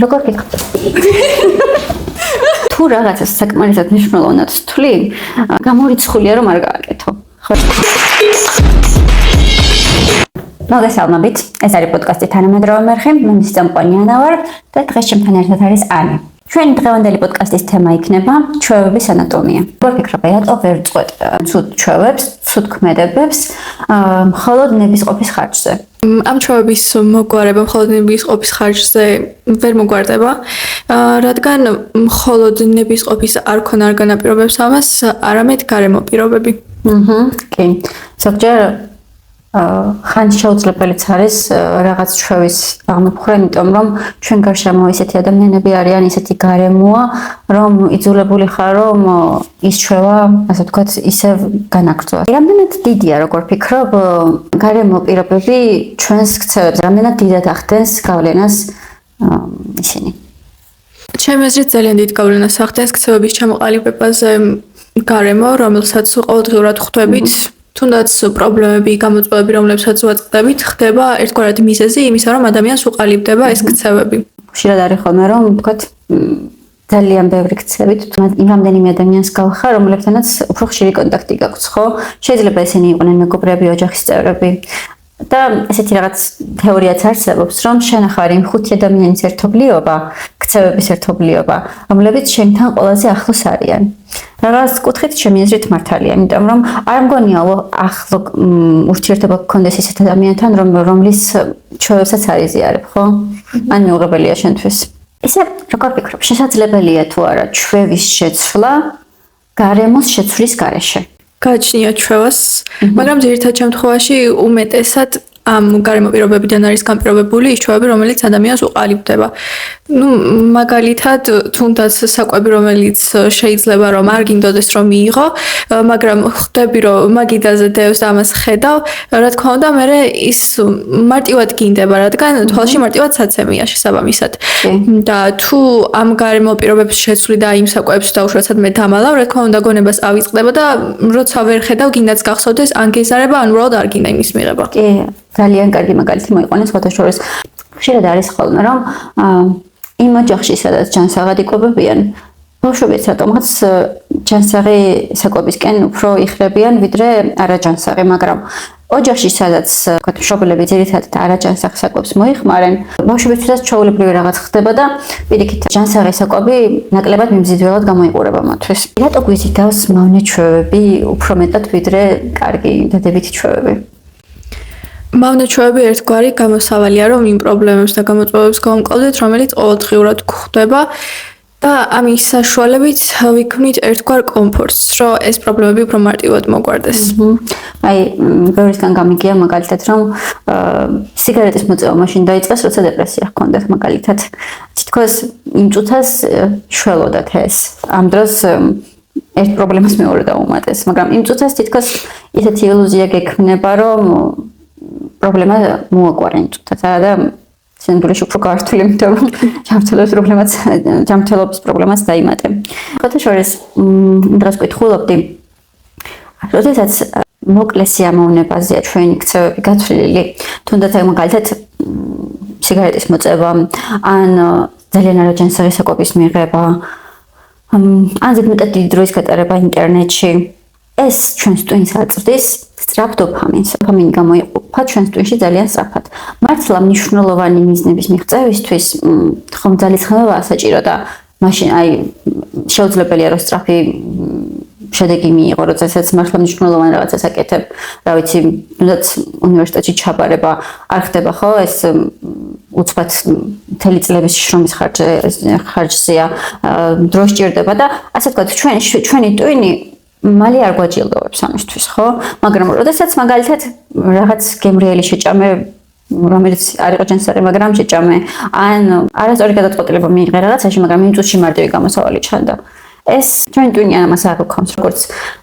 როგორ გითხარ? თუ რაღაცას საკმარისად მნიშვნელოვნად ვთვლი, გამორიცხულია რომ არ გააკეთო. ხო. მოგესალმებით. ეს არის პოდკასტი თანამედროვე მერხი, მე მისი წამყვანი ანა ვარ და დღეს ჩემთან ერთად არის ანი. ჩვენი დღევანდელი პოდკასტის თემა იქნება ჩვევების ანატომია. როგორ ფიქრობთ, ვერ წყვეტ ცუდ ჩვევებს, ცუდ ქმედებებს, მხოლოდ ნებისყოფის ხარჯზე? ამ ჩვევების მოგვარება მხოლოდ ნებისყოფის ხარჯზე ვერ მოგვარდება, რადგან მხოლოდ ნებისყოფის არ ქონა არ განაპირობებს ამას, არამედ გარემო პირობები. კი. ზოგჯერ ხან შეუძლებელიც არის რაღაც ჩვევის აღმოფხვრა, იმიტომ რომ ჩვენ გარშემო ისეთი ადამიანები არიან, ისეთი გარემოა, რომ იძულებული ხარ, რომ ის ჩვევა, ასე ვთქვათ, ისევ განაგრძოს. რამდენად დიდია, როგორ ფიქრობ, გარემო პირობები ჩვენს ქცევებს, რამდენად დიდად ახდენს გავლენას ისინი? ჩემი აზრით ძალიან დიდ გავლენას ახდენს ქცევების ჩამოყალიბებაზე გარემო, რომელსაც ყოველდღიურად ხვდებით. თუნდაც პრობლემები, გამოწვევები, რომლებსაც ვაწყდებით, ხდება ერთგვარად მიზეზი იმისა, რომ ადამიანს უყალიბდება ეს ქცევები. ხშირად არის ხოლმე, რომ ვთქვათ, ძალიან ბევრი ქცევით, იმ რამდენიმე ადამიანს გავხარ, რომლებთანაც უფრო ხშირი კონტაქტი გაქვს, ხო? შეიძლება ესენი იყვნენ მეგობრები, ოჯახის წევრები. და ესეთი რაღაც თეორიაც არსებობს, რომ შენახარ იმ 5 ადამიანის ერთობლიობა, ქცევების ერთობლიობა, რომლებიც შენთან ყველაზე ახლოს არიან. რაღაც კუთხით ჩემი აზრით მართალია, იმიტომ რომ არ მგონია ახლო ურთიერთობა გქონდეს ისეთ ადამიანთან, რომლის ჩვევებსაც არ იზიარებ, ხო? ან მიუღებელია შენთვის. ესე როგორ ფიქრობ, შესაძლებელია თუ არა ჩვევის შეცვლა გარემოს შეცვლის გარეშე? გააჩნია ჩვევას, მაგრამ ძირითად შემთხვევაში უმეტესად ამ გარემო პირობებიდან არის განპირობებული ის ჩვევები, რომელიც ადამიანს უყალიბდება. მაგალითად, თუნდაც საკვები, რომელიც შეიძლება რომ არ გინდოდეს რომ მიიღო, მაგრამ ხვდები რომ მაგიდაზე დევს და ამას ხედავ, რა თქმა უნდა, მე ის მარტივად გინდება, რადგან თვალში მარტივად საცემია შესაბამისად. და თუ ამ გარემო პირობების შეცვლი და იმ საკვებს დაუშვაცად მე დამალავ, რა თქმა უნდა, გონებას ავიწყდება და როცა ვერ ხედავ, გინდაც გახსოვდეს, ან გეზარება, ან უბრალოდ არ გინდა იმის მიღება. კი, ძალიან კარგი მაგალითი მოიყვანეს ფოტოშორის. ხშირად არის ხოლმე, რომ იმ ოჯახში, სადაც ჯანსაღად იკვებებიან, ბავშვებიც რატომღაც ჯანსაღი საკვებისკენ უფრო იხლებიან, ვიდრე არაჯანსაღი, მაგრამ ოჯახში, სადაც მშობლები ძირითადად არაჯანსაღ საკვებს მოიხმარენ, ბავშვებისთვისაც ჩვეულებრივი რაღაც ხდება და პირიქით ჯანსაღი საკვები ნაკლებად მიმზიდველად გამოიყურება მათთვის. რატო გვიზიდავს მავნე ჩვევები უფრო მეტად, ვიდრე კარგი დადებითი ჩვევები? მავნე ჩვევები ერთგვარი გამოსავალია, რომ იმ პრობლემებს და გამოწვევებს გავამკლავდეთ, რომელიც ყოველდღიურად გვხვდება და ამის საშუალებით ვიქმნით ერთგვარ კომფორტს, რომ ეს პრობლემები უფრო მარტივად მოგვარდეს. აი, ბევრისგან გამიგია მაგალითად, რომ სიგარეტის მოწევა მაშინ დაიწყეს, როცა დეპრესია ჰქონდათ მაგალითად. თითქოს იმ წუთას შველოდათ ეს. ამ დროს ერთ პრობლემას მეორე დაუმატეს, მაგრამ იმ წუთას თითქოს ისეთი ილუზია გექმნება, რომ პრობლემა მოაგვარა იმ წუთას და სინამდვილეში უფრო გართული, იმიტომ რომ ჯანმრთელობის პრობლემას დაიმატე. ფოტოშორის დღეს გითხულობდი, როდესაც მოკლე სიამოვნებაზეა ჩვენი ქცევები გაცვლილი, თუნდაც აი მაგალითად სიგარეტის მოწევა, ან ძალიან არაჯანსაღი საკვების მიღება, ან ზედმეტად დიდი დროის გატარება ინტერნეტში. ეს ჩვენს ტვინს აწვდის სწრაფ დოფამინს. დოფამინი გამოიყოფა ჩვენს ტვინში ძალიან სწრაფად. მართლა მნიშვნელოვანი მიზნების მიღწევისთვის ხომ ძალისხმევაა საჭირო და მაშინ აი შეუძლებელია რომ სწრაფი შედეგი მიიღო, როდესაც მართლა მნიშვნელოვანი რაღაცას აკეთებ, რა ვიცი, თუნდაც უნივერსიტეტში ჩაბარება არ ხდება, ხო? ეს უცბად მთელი წლების შრომის ხარჯზეა, დრო სჭირდება და ასე ვთქვათ, ჩვენი ტვინი მალე არ გვაჯილდოვებს ამისთვის, ხო? მაგრამ როდესაც მაგალითად რაღაც გემრიელი შეჭამე, რომელიც არ იყო ჯანსაღი, მაგრამ შეჭამე, ან არასწორი გადაწყვეტილება მიიღე რაღაცაში, მაგრამ იმ წუთში მარტივი გამოსავალი ჩანდა. ეს ჩვენი ტვინი ამას არ გქონს, როგორც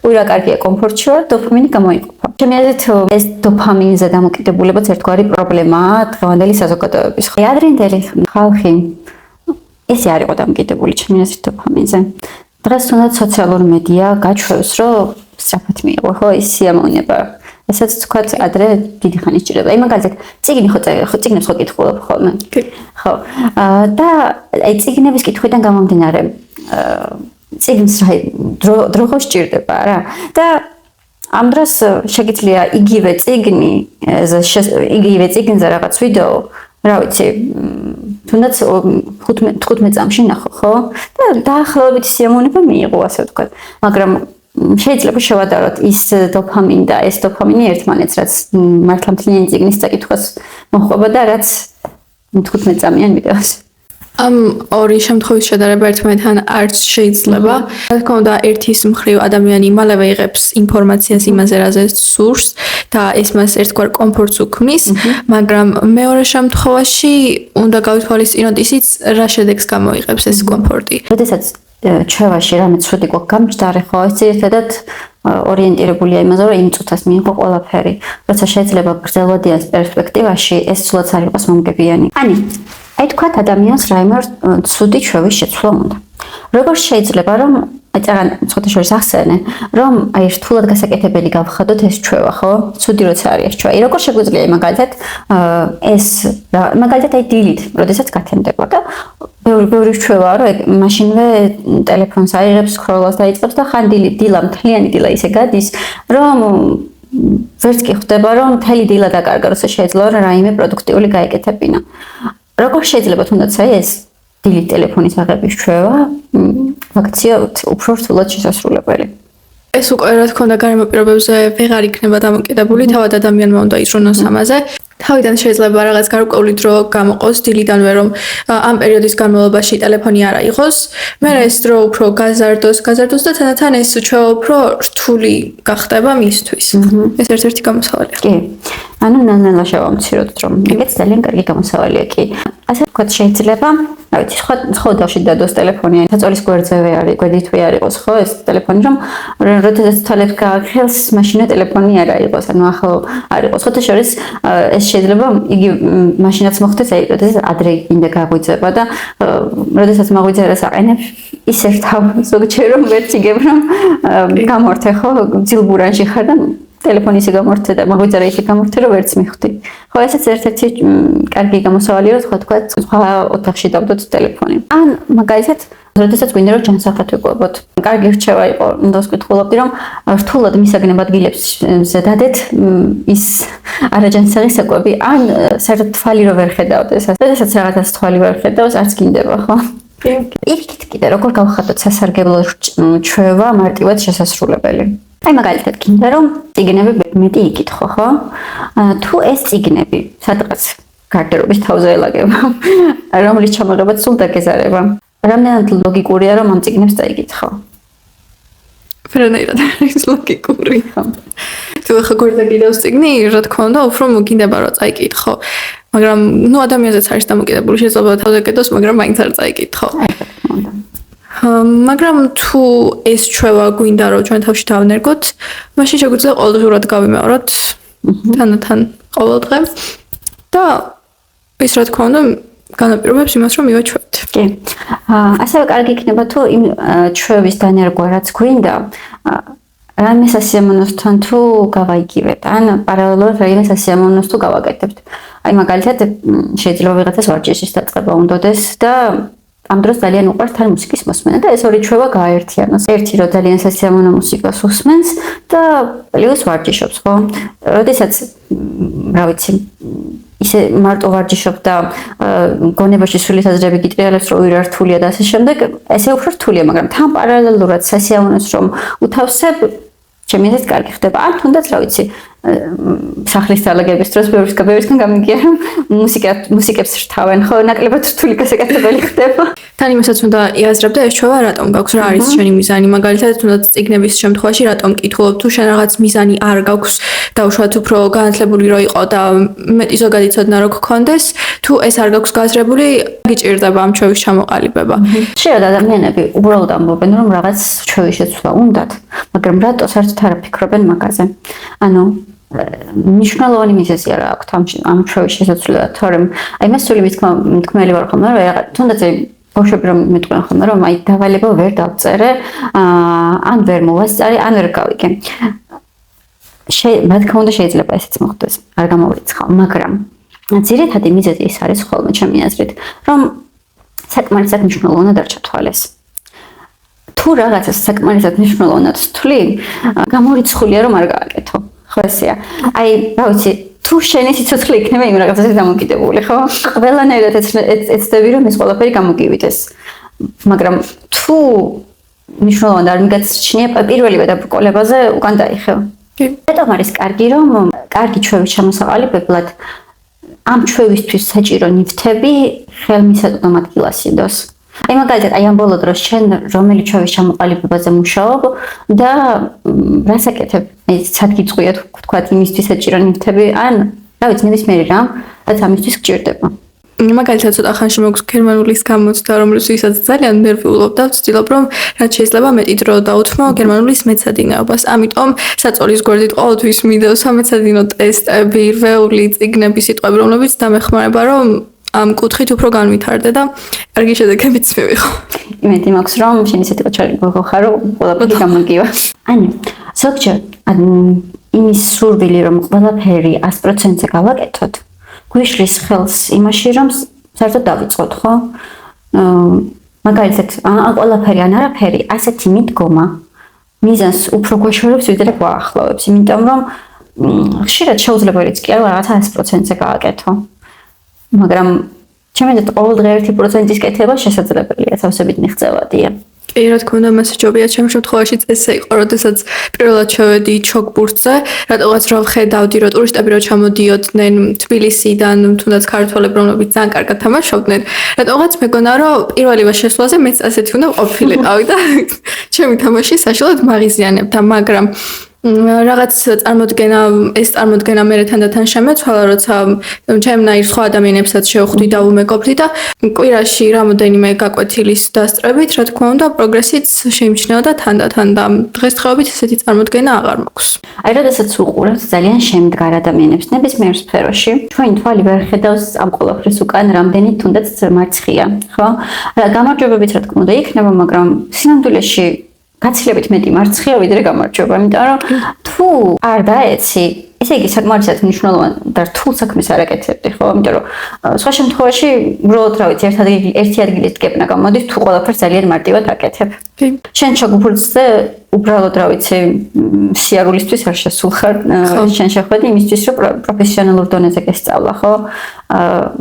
უირა კარგია კომფორტში ვარ, დოფამინი გამოიყოფა. ჩემი აზრით, ეს დოფამინზე დამოკიდებულებაც ერთგვარი პრობლემაა დღევანდელი საზოგადოების. ადრინდელი ხალხი ესე არ იყო დამოკიდებული ჩემი აზრით დოფამინზე. დღეს თუნდაც სოციალური მედია გაჩვევს, რომ სწრაფად მიიღო, ხო, ის სიამოვნება ესაც თქვათ ადრე დიდი ხანი სჭირდება. აი მაგალითად, წიგნი წიგნებს ხო კითხულობ ხოლმე. ხო. და აი წიგნების კითხვიდან გამომდინარე, წიგნს დრო ხო სჭირდება რა. და ამ დროს შეგიძლია იგივე წიგნზე რაღაც ვიდეო, რა ვიცი, თუნდაც 15 წამში ნახო, ხო? და დაახლოებით სიამოვნება მიიღო, ასე ვთქვათ. მაგრამ შეიძლება შევადაროთ ის დოფამინი და ეს დოფამინი ერთმანეთს, რაც მართლა მთლიანი წიგნის წაკითხვას მოჰყვება და რაც 15 წამიან ვიდეოს. ამ ორი შემთხვევის შედარება ერთმანეთთან არც შეიძლება. რა თქმა უნდა, ერთის მხრივ ადამიანი მალევე იღებს ინფორმაციას იმაზე, რაზეც სურს და ეს მას ერთგვარ კომფორტს უქმნის, მაგრამ მეორე შემთხვევაში უნდა გავითვალისწინოთ ისიც, რა შედეგს გამოიღებს ეს კომფორტი. როდესაც ჩვევაში რამე ცუდი გვაქვს გამჯდარი, ხო, ეს ერთადად ორიენტირებულია იმაზე, რომ იმ წუთას მიიღო ყველაფერი. როცა შეიძლება გრძელვადიან პერსპექტივაში ეს სულაც არ იყოს მომგებიანი. აი თქვათ ადამიანს რაიმე ცუდი ჩვევის შეცვლა უნდა. როგორ შეიძლება რომ აი წაღან ცოტა შორის ახსენე, რომ აი რთულად გასაკეთებელი გავხადოთ ეს ჩვევა, ხო? ცუდი როცა არის ეს ჩვევა. როგორ შეგვიძლია მაგალითად ეს მაგალითად აი დილით, როდესაც გათენდება და ბევრი ჩვევაა, რომ მაშინვე ტელეფონს აიღებს, სკროლას დაიწყებს და ხან მთლიანი დილა ისე გადის, რომ ვერც კი ხვდება, რომ მთელი დილა დაკარგა, როცა შეეძლო რაიმე პროდუქტიული გაეკეთებინა. როგორ შეიძლება თუნდაც აი ეს დილით ტელეფონის აღების ჩვევა ვაქციოთ უფრო რთულად შესასრულებელი. ეს უკვე რა თქმა უნდა გარემო პირობებზე ვეღარ იქნება დამოკიდებული, თავად ადამიანმა უნდა იზრუნოს ამაზე. თავიდან შეიძლება რაღაც გარკვეული დრო გამოყოს დილიდანვე, რომ ამ პერიოდის განმავლობაში ტელეფონი არ აიღოს. მე ეს დრო უფრო გაზარდოს და თანდათან ეს ჩვევა უფრო რთული გახდება მისთვის. ეს ერთ-ერთი გამოსავალია. კი. ანუ ნელ-ნელა შევამციროთ, რომ ეგეც ძალიან კარგი გამოსავალია კი. ასე ვთქვათ, შეიძლება, რა ვიცი, სხვა დავში დადოს ტელეფონი, საწოლის გვერდზევე არის, გვერდითვე არ იყოს, ხო, ეს ტელეფონი, რომ როდესაც თვალებს გააქრელს, მაშინვე ტელეფონი არ აიღოს, ანუ ახლა არ იყოს. ხოთა შორის ეს შეიძლება იგი მაშინაც მოხდეს, აი, როდესაც ადრე გინდა გაგვიძება და როდესაც მაგვიძერას აყენებ, ისე რთავ ზოგჯერ რომ ვერც იგებ, რომ გამორთე, ხო, ძილბურანში ხარ და ტელეფონი ისე გამორთე და მაგვიძერა ისე გამორთე, რომ ვერც მივხვდი. ხო, ესეც ერთ-ერთი კარგი გამოსავალია, რომ სხვა ოთახში დავდოთ ტელეფონი. ან მაგალითად, როდესაც გვინდა რომ ჯანსაღად ვიყვებოთ. კარგი რჩევა იყო, უნდა ვკითხულობდი, რომ რთულად მისაგნებ ადგილებს დადეთ ის არაჯანსაღი საკვები, ან საერთოდ თვალი რო ვერ ხედავთ, როდესაც რაღაცას თვალი ვერ ხედავს, არც გინდება, ხო? იქით კიდე როგორ გავხადოთ სასარგებლო ჩვევა მარტივად შესასრულებელი. აი მაგალითად გინდა რომ წიგნები მეტი იკითხო, ხო? თუ ეს წიგნები სადღაც გარდერობის თავზე ელაგება, რომლის ჩამოღებაც სულ დაგეზარება. რამდენად ლოგიკურია რომ ამ წიგნებს დაიკითხო? ფერანაირად არის ლოგიკური. თუ ახლა გვერდზე გიდევს წიგნი, რა თქმა უნდა, უფრო მოგინდება რომ წაიკითხო. მაგრამ ნუ ადამიანზეც არის დამოკიდებული, შეიძლება თავზე კეთოს, მაგრამ მაინც არ წაიკითხო. მაგრამ თუ ეს ჩვევა გვინდა რომ ჩვენ თავში დავნერგოთ, მაშინ შეგვიძლია ყოველდღურად გავიმეოროთ თანდათან ყოველდღე და ეს რა თქმა უნდა განაპირობებს იმას რომ მივაჩვევთ. კი. ასევე კარგი იქნება თუ იმ ჩვევის დანერგვა რაც გვინდა რამე სასიამოვნოსთან თუ გავაიგივეთ, ან პარალელურად რაიმე სასიამოვნოს თუ გავაკეთებთ. აი მაგალითად შეიძლება ვიღაცას ვარჯიშის დაწყება უნდადეს და ამ დროს ძალიან უყვარს თან მუსიკის მოსმენა და ეს ორი ჩვევა გააერთიანოს. ერთი რომ ძალიან სასიამოვნო მუსიკას უსმენს და პლუს ვარჯიშობს, ხო? როდესაც რა ვიცი ისე მარტო ვარჯიშობ და გონებაში სულისაზრები გიტრიალებს რომ ვირა რთულია და ასე შემდეგ, ესე უფრო რთულია, მაგრამ თან პარალელურად სასიამოვნოს რომ უთავსებ, ჩემი აზრით კარგი ხდება. ან თუნდაც რა ვიცი სახლის ძალაგების დროს ბევრისგან გამიგია რომ მუსიკებს რთავენ, ხო, ნაკლებად რთული გასაკეთებელი ხდება. თან იმასაც უნდა იაზრებდა ეს ჩვევა რატომ გაქვს, რა არის შენი მიზანი, მაგალითად თუნდაც წიგნების შემთხვევაში რატომ კითხულობ, თუ შენ რაღაც მიზანი არ გაქვს და უშუალოდ უფრო განათლებული რო იყო და მეტი ზოგადი ცოდნა რო გქონდეს, თუ ეს არ გაქვს გაზრებული, გიჭირდება ამ ჩვევის ჩამოყალიბება. შეიძლება ადამიანები უბრალოდ ამბობენ რომ რაღაც ჩვევის შეცვლა უნდათ, მაგრამ რატო საერთოდ არ ფიქრობენ მაგაზე? ანუ მნიშვნელოვანი მიზეზი არა აქვს ამ ჩვევის შესაძლებლობა, თორემ აი მე სული მithქმელი ვარ ხოლმე, რომ თუნდაც ბავშვები რომ მეტყვიან ხოლმე, რომ აი დავალება ვერ დავწერე, ან ვერ მოვასწარე, ან ვერ გავიგე. რა თქმა უნდა შეიძლება ესეც მოხდეს, არ გამოვიცხავ, მაგრამ ძირითადი მიზეზი ის არის ხოლმე ჩემი აზრით, რომ საკმარისად მნიშვნელოვნად არ ჩათვალეს. თუ რაღაცას საკმარისად მნიშვნელოვნად ვთვლი, გამორიცხულია რომ არ გააკეთო. ხო ესეა. აი, რა ვიცი, თუ შენი სიცოცხლე იქნება იმ რაღაცაზე დამოკიდებული, ხო? ყველანაირად ეცდები რომ ეს ყველაფერი გამოგივიდეს. მაგრამ თუ მნიშვნელოვნად არ მიგაჩნია პირველივე დაბრკოლებაზე უკან დაიხევ. რატომ არის კარგი რომ კარგი ჩვევის ჩამოსაყალიბებლად ამ ჩვევისთვის საჭირო ნივთები ხელმისაწვდომ ადგილას იდოს. აი მაგალითად, აი ამ ბოლო დროს შენ რომელი ჩვევის ჩამოყალიბებაზე მუშაობ და რას აკეთებ? სადგიწყუია თქვა იმისთვის საჭირო ნივთები, ან რა ვიცი, ნებისმიერი რამ, რაც ამისთვის გჭირდება. მაგალითად, ცოტა ხანში მოგვს გერმანულის გამოცდა, რომელსაც ძალიან ნერვიულობ და ვცდილობ, რომ რაც შეიძლება მეტი დრო დაუთმო გერმანულის მეცადინეობას. ამიტომ საწოლის გვერდით ყოველთვის მიდევს სამეცადინო ტესტები, რვეული წიგნები, სიტყვები, რომლებიც დამეხმარება, რომ ამ კუთხით უფრო განვითარდე და კარგი შედეგებიც მივიღო. იმედი მაქვს, რომ შენ ისეთი კოჩარი გოხარ, რომ ყველაფერი გამოგივა. ანუ ზოგჯერ იმის სურვილი, რომ ყველაფერი 100%-ზე გავაკეთოთ, გვიშლის ხელს იმაში, რომ საერთოდ დავიწყოთ, ხო? მაგალითად, ან ყველაფერი ან არაფერი, ასეთი მიდგომა მიზანს უფრო გვეშორებს, ვიდრე გვაახლოვებს, იმიტომ რომ ხშირად შეუძლებელიც კი არა რაღაცა 100%-ზე გააკეთო. მაგრამ ჩემი აზრით ყოველდღე 1%-ის კეთება შესაძლებელია, თავსებით მიღწევადია. კი, რა თქმა უნდა, მასშტაბია ჩემ შემთხვევაშიც ესე იყო, როდესაც პირველად შევედი ჩოგბურთზე, რატომაც რა ვხედავდი, რომ ტურისტები რო ჩამოდიოდნენ თბილისიდან, თუნდაც ქართველები, რომლებიც ძალიან კარგად თამაშობდნენ, რატომაც მეგონა, რომ პირველივე შესვლაზე მეც ასეთი უნდა ყოფილიყავი და ჩემი თამაში საშუალოდ მაღიზიანებდა, მაგრამ რაღაც წარმოდგენა მე თანდათან შემეცვალა, როცა ჩემნაირ სხვა ადამიანებსაც შევხვდი და ვუმეგობრდი და კვირაში რამოდენიმე გაკვეთილის დასწრებით, რა თქმა უნდა, პროგრესიც შეიმჩნეოდა თანდათან და დღესდღეობით ესეთი წარმოდგენა აღარ მაქვს. აი, როდესაც უყურებთ ძალიან შემდგარ ადამიანებს ნებისმიერ სფეროში, ჩვენი თვალი ვერ ხედავს ამ ყველაფრის უკან რამდენი თუნდაც მარცხია, ხო? გამარჯვებებით რა თქმა უნდა იქნება, მაგრამ სინამდვილეში გაცილებით მეტი მარცხია ვიდრე გამარჯვება, იმიტომ რომ თუ არ დაეცი, ესე იგი საკმარისად მნიშვნელოვან და რთულ საქმეს არ აკეთებდი, ხო? იმიტომ რომ სხვა შემთხვევაში უბრალოდ რა ვიცი, ერთი ადგილის დგებნა გამოდის, თუ ყველაფერს ძალიან მარტივად აკეთებ. შენ ჩოგბურთზე უბრალოდ რა ვიცი, სიარულისთვის არ შესულხარ, შენ შეხვედი იმისთვის, რომ პროფესიონალურ დონეზე გესწავლა, ხო?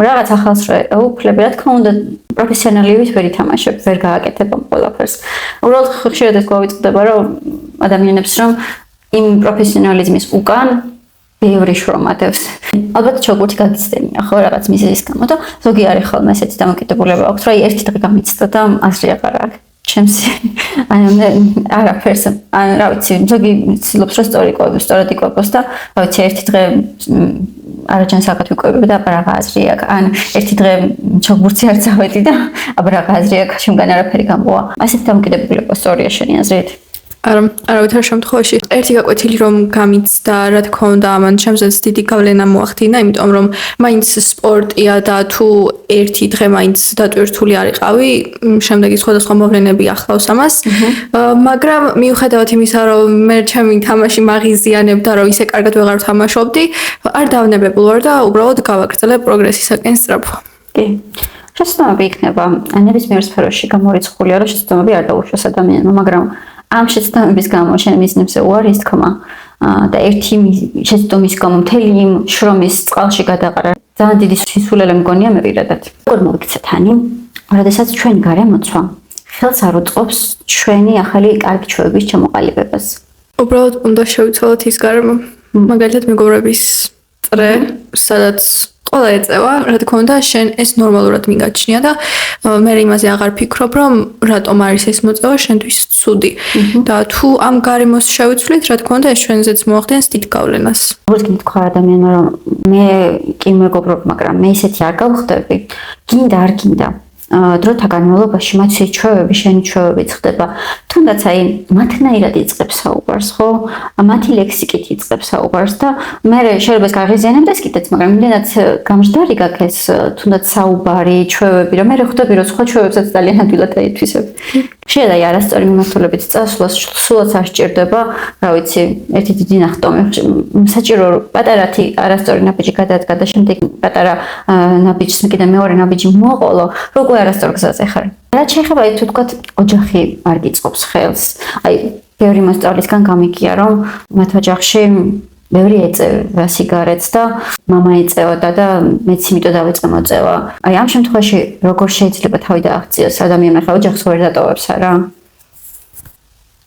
რაღაც ახალს უფლები, რა თქმა უნდა, პროფესიონალივის ვერ ითამაშებ, ვერ გააკეთებ ამ ყველაფერს. უბრალოდ ხშირად ეს გვავიწყდება, რომ ადამიანებს რომ იმ პროფესიონალიზმის უკან ბევრი შრომადევს. ალბათ ჩოგბურთი გაგიცდენია, ხო, რაღაც მიზეზის გამო და ზოგი არის ხოლმე ესეთი დამოკიდებულება აქვს, რომ ერთი დღე გამიცდა და აზრი აღარ აქვს. ჩემს არაფერს, რა ვიცი, ზოგი ცდილობს რომ სწორად იკვებოს და რა ვიცი, ერთი დღე არაჯანს აღარ ვიკვებებ და აბა აზრი აქვს. ან ერთი დღე ჩოგბურთზე არ წავედი და აბა აზრი აქვს, შემგან არაფერი გამოვა. ასეთი დამოკიდებულება სწორია შენი აზრით? არავითარ შემთხვევაში ერთი გაკვეთილი რომ გამიცდა, რა თქმა უნდა, ამან ჩემზეც დიდი გავლენა მოახდინა, იმიტომ რომ მაინც სპორტია და თუ ერთი დღე მაინც დატვირთული არიყავი, შემდეგი სხვადასხვა მოვლენები ახლავს ამას. მაგრამ მიუხედავად იმისა, რომ მე ჩემი თამაში მაღიზიანებდა, რომ ისე კარგად ვეღარ თამაშობდი, არ დავნებებულ ვარ და უბრალოდ გავაგრძელებ პროგრესისაკენ სწრაფვა. კი. შეცდომები იქნება ნებისმიერ სფეროში გამორიცხულია, რომ შეცდომები არ დაუშვას ადამიანმა, მაგრამ ამ შეცდომების გამო შენ მიზნებზე უარის თქმა და ერთი შეცდომის გამო მთელი იმ შრომის წყალში გადაყარა ძალიან დიდი სისულელე მგონია მე პირადად. როგორ მოგიქცეთ ანი, როდესაც ჩვენ გარემოცვა ხელს არ უწყობს ჩვენი ახალი კარგი ჩვევების ჩამოყალიბებას. უბრალოდ უნდა შევიცვალოთ ის გარემო, მაგალითად მეგობრების წრე, სადაც ყველა ეწევა, რა თქმა უნდა, შენ ეს ნორმალურად მიგაჩნია და მე იმაზე აღარ ფიქრობ, რომ რატომ არის ეს მოწევა შენთვის ცუდი. და თუ ამ გარემოს შევიცვლით, რა თქმა უნდა, ეს ჩვენზეც მოახდენს დიდ გავლენას. როგორც კი თქვა ადამიანმა, რომ მე კი მეგობრობ, მაგრამ მე ისეთი არ გავხდები, გინდა არ გინდა. დროთა განმავლობაში მათი ჩვევები, შენი ჩვევებიც ხდება. თუნდაც აი მათნაირად იწყებს საუბარს, ხო? მათი ლექსიკით იწყებს საუბარს და მე შეიძლება გაღიზიანებდეს კიდეც, მაგრამ იმდენად გამჟდარი გაქვს ეს თუნდაც საუბარი, ჩვევები, რომ მე ხვდები, რომ სხვა ჩვევებსაც ძალიან ადვილად აითვისებ. შეიძლება აი არასწორი მიმართულებით წასვლას სულაც არ სჭირდება, რა ვიცი, ერთი დიდი ნახტომი. საჭირო პატარათი არასწორი ნაბიჯი გადადგა და შემდეგ პატარა ნაბიჯს კიდე მეორე ნაბიჯი მოყოლო, როგორ არასწორ გზაზე ხარ. რაც შეიძლება აი თუ თქვათ ოჯახი არ გიწყობს ხელს. აი ბევრი მოსწავლისგან გამიგია, რომ მათ ოჯახში ბევრი ეწევა სიგარეტს და მამა ეწეოდა და მეც იმიტომ დავიწყე მოწევა. აი ამ შემთხვევაში როგორ შეიძლება თავი დააღწიოს ადამიანმა ხა ოჯახს ვერ დატოვებს არა?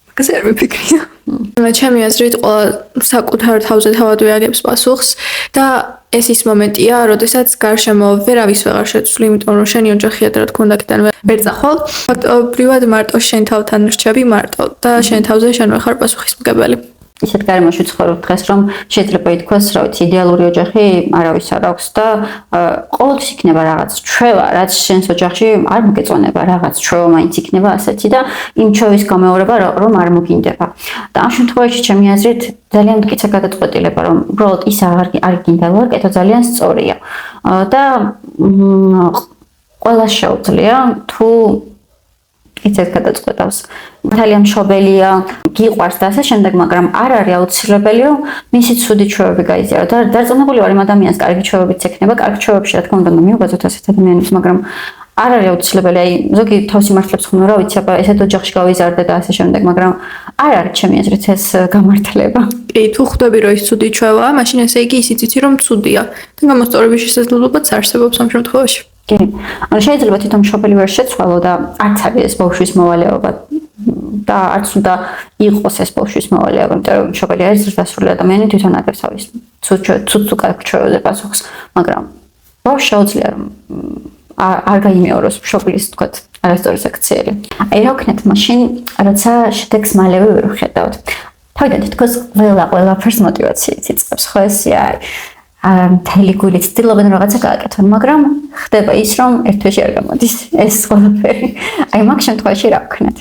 მაგაზე არ მიფიქრია. ჩემი აზრით ყველა საკუთარ თავზე თავადვე აგებს პასუხს და ეს ის მომენტია, როდესაც გარშემო ვერავის ვეღარ შეცვლი, იმიტომ რომ შენი ოჯახია და რა თქმა უნდა კიდევ ვერ წახვალ. ფაქტობრივად მარტო შენ თავთან რჩები მარტო და შენ თავზე შენ ვეხარ პასუხისმგებელი. ისეთ გარემოში ცხოვრობ დღეს, რომ შეიძლება ითქვას, რა ვიცი, იდეალური ოჯახი არავის არ აქვს და ყოველთვის იქნება რაღაც ჩვევა, რაც შენს ოჯახში არ მოგეწონება, რაღაც ჩვევა მაინც იქნება ასეთი და იმ ჩვევის გამეორება რომ არ მოგინდება. და ამ შემთხვევაში ჩემი აზრით ძალიან მტკიცე გადაწყვეტილება, რომ უბრალოდ ის არ გინდა ვარკეთო ძალიან სწორია. და ყველას შეუძლია თუ იცით გადაწყვეტავს. ძალიან მშობელია, გიყვარს და ასე შემდეგ, მაგრამ არ არის აუცილებელი, რომ მისი ცუდი ჩვევები გაიზიარო. და დარწმუნებული ვარ, იმ ადამიანს კარგი ჩვევებიც ექნება, კარგი ჩვევებში რა თქმა უნდა მიუღებოთ ასეთ ადამიანებს, მაგრამ არ არის აუცილებელი, აი ზოგი თავს იმართლებს ხოლმე, რა ვიცი, აბა ესეთ ოჯახში გავიზარდე და ასე შემდეგ, მაგრამ არ არის ჩემი აზრით ეს გამართლება. კი, თუ ხვდები რომ ის ცუდი ჩვევაა, მაშინ ესე იგი ისიც იცი რომ ცუდია. და გამოსწორების შესაძლებლობაც არსებობს ამ შემთხვევაში. კი. ანუ შეიძლება თვითონ მშობელი ვერ შეცვალო და არც არის ეს ბავშვის მოვალეობა და არც უნდა იყოს ეს ბავშვის მოვალეობა, იმიტომ რომ მშობელი არის ზრდასრული ადამიანი, თვითონ აგებს თავის ცუდ კარგ ჩვევებზე პასუხს, მაგრამ ბავშვს შეუძლია რომ არ გაიმეოროს მშობლის თქვათ არასწორი საქციელი. აი რა ვქნათ მაშინ, როცა შედეგს მალევე ვერ ვხედავთ. თავიდან თითქოს ყველაფერს მოტივაციით იწყებს, ხო ესე არის. მთელი გულით ცდილობენ რაღაცა გააკეთონ, მაგრამ ხდება ის, რომ ერთ თვეში არ გამოდის ეს ყველაფერი. აი მაგ შემთხვევაში რა ვქნათ?